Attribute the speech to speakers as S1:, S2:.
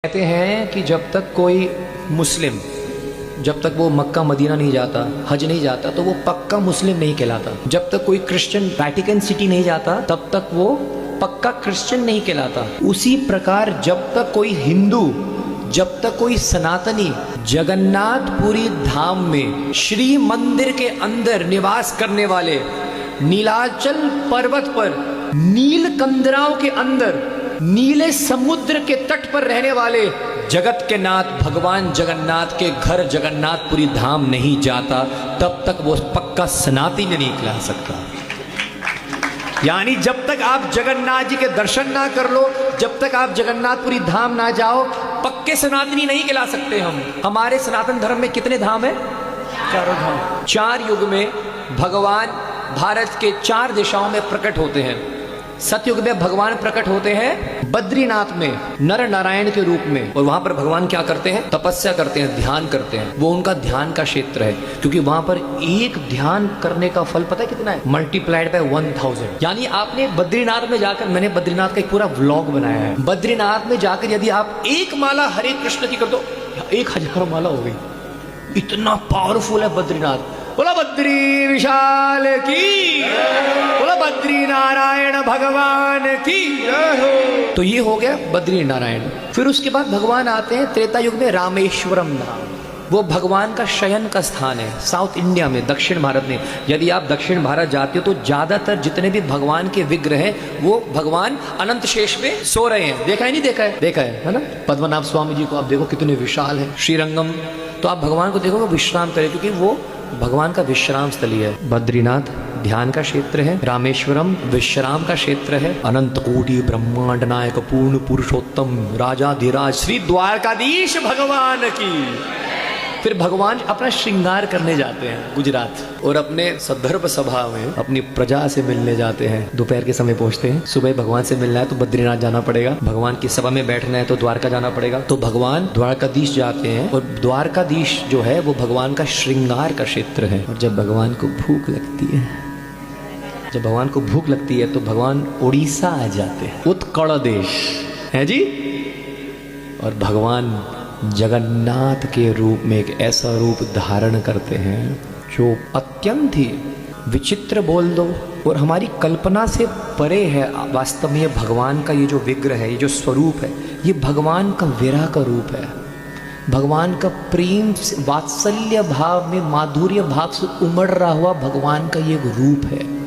S1: कहते हैं कि जब तक कोई मुस्लिम जब तक वो मक्का मदीना नहीं जाता, हज नहीं जाता, तो वो पक्का मुस्लिम नहीं कहलाता। जब तक कोई क्रिश्चियन वैटिकन सिटी नहीं जाता तब तक वो पक्का क्रिश्चियन नहीं कहलाता। उसी प्रकार जब तक कोई हिंदू, जब तक कोई सनातनी जगन्नाथपुरी धाम में श्री मंदिर के अंदर निवास करने वाले, नीलाचल पर्वत पर नीलकंदराओं के अंदर नीले समुद्र के तट पर रहने वाले जगत के नाथ भगवान जगन्नाथ के घर जगन्नाथपुरी धाम नहीं जाता, तब तक वो पक्का सनातनी नहीं कहला सकता। यानी जब तक आप जगन्नाथ जी के दर्शन ना कर लो, जब तक आप जगन्नाथपुरी धाम ना जाओ, पक्के सनातनी नहीं कहला सकते हम। हमारे सनातन धर्म में कितने धाम है? चारों धाम। 4 युग में भगवान भारत के 4 दिशाओं में प्रकट होते हैं। सतयुग में भगवान प्रकट होते हैं बद्रीनाथ में नर नारायण के रूप में, और वहां पर भगवान क्या करते हैं? तपस्या करते हैं, ध्यान करते हैं। वो उनका ध्यान का क्षेत्र है, क्योंकि वहां पर एक ध्यान करने का फल पता है कितना है? Multiplied by 1000। यानी आपने बद्रीनाथ में जाकर, मैंने बद्रीनाथ का एक पूरा व्लॉग बनाया है, बद्रीनाथ में जाकर यदि आप एक माला हरे कृष्ण की कर दो, 1000 माला हो गई। इतना पावरफुल है बद्रीनाथ। बोला बद्री विशाल की, बोला बद्री नारायण भगवान की। तो ये हो गया बद्री नारायण। फिर उसके बाद भगवान आते हैं त्रेता युग में रामेश्वरम धाम। वो भगवान का शयन का स्थान है साउथ इंडिया में, दक्षिण भारत में। यदि आप दक्षिण भारत जाते हो तो ज्यादातर जितने भी भगवान के विग्रह हैं वो भगवान अनंत शेष में सो रहे हैं। देखा है नहीं देखा है? देखा है ना? पद्मनाभ स्वामी जी को आप देखो कितने विशाल है। श्रीरंगम तो आप भगवान को देखो विश्राम करें, क्योंकि वो भगवान का विश्राम स्थली है। बद्रीनाथ ध्यान का क्षेत्र है, रामेश्वरम विश्राम का क्षेत्र है, अनंत कोटि ब्रह्मांड नायक पूर्ण पुरुषोत्तम राजाधिराज श्री द्वारकाधीश भगवान की। फिर भगवान अपना श्रृंगार करने जाते हैं गुजरात, और अपने सदर्भ सभा में अपनी प्रजा से मिलने जाते हैं। दोपहर के समय पहुंचते हैं। सुबह भगवान से मिलना है तो बद्रीनाथ जाना पड़ेगा, भगवान की सभा में बैठना है तो द्वारका जाना पड़ेगा। तो भगवान द्वारकाधीश जाते हैं, और द्वारकाधीश जो है वो भगवान का श्रृंगार का क्षेत्र है। और जब भगवान को भूख लगती है, जब भगवान को भूख लगती है तो भगवान उड़ीसा आ जाते हैं, उत्कल देश है जी। और भगवान जगन्नाथ के रूप में एक ऐसा रूप धारण करते हैं जो अत्यंत ही विचित्र बोल दो और हमारी कल्पना से परे है। वास्तव में ये भगवान का ये जो विग्रह है, ये जो स्वरूप है, ये भगवान का विरह का रूप है। भगवान का प्रेम वात्सल्य भाव में माधुर्य भाव से उमड़ रहा हुआ भगवान का ये रूप है।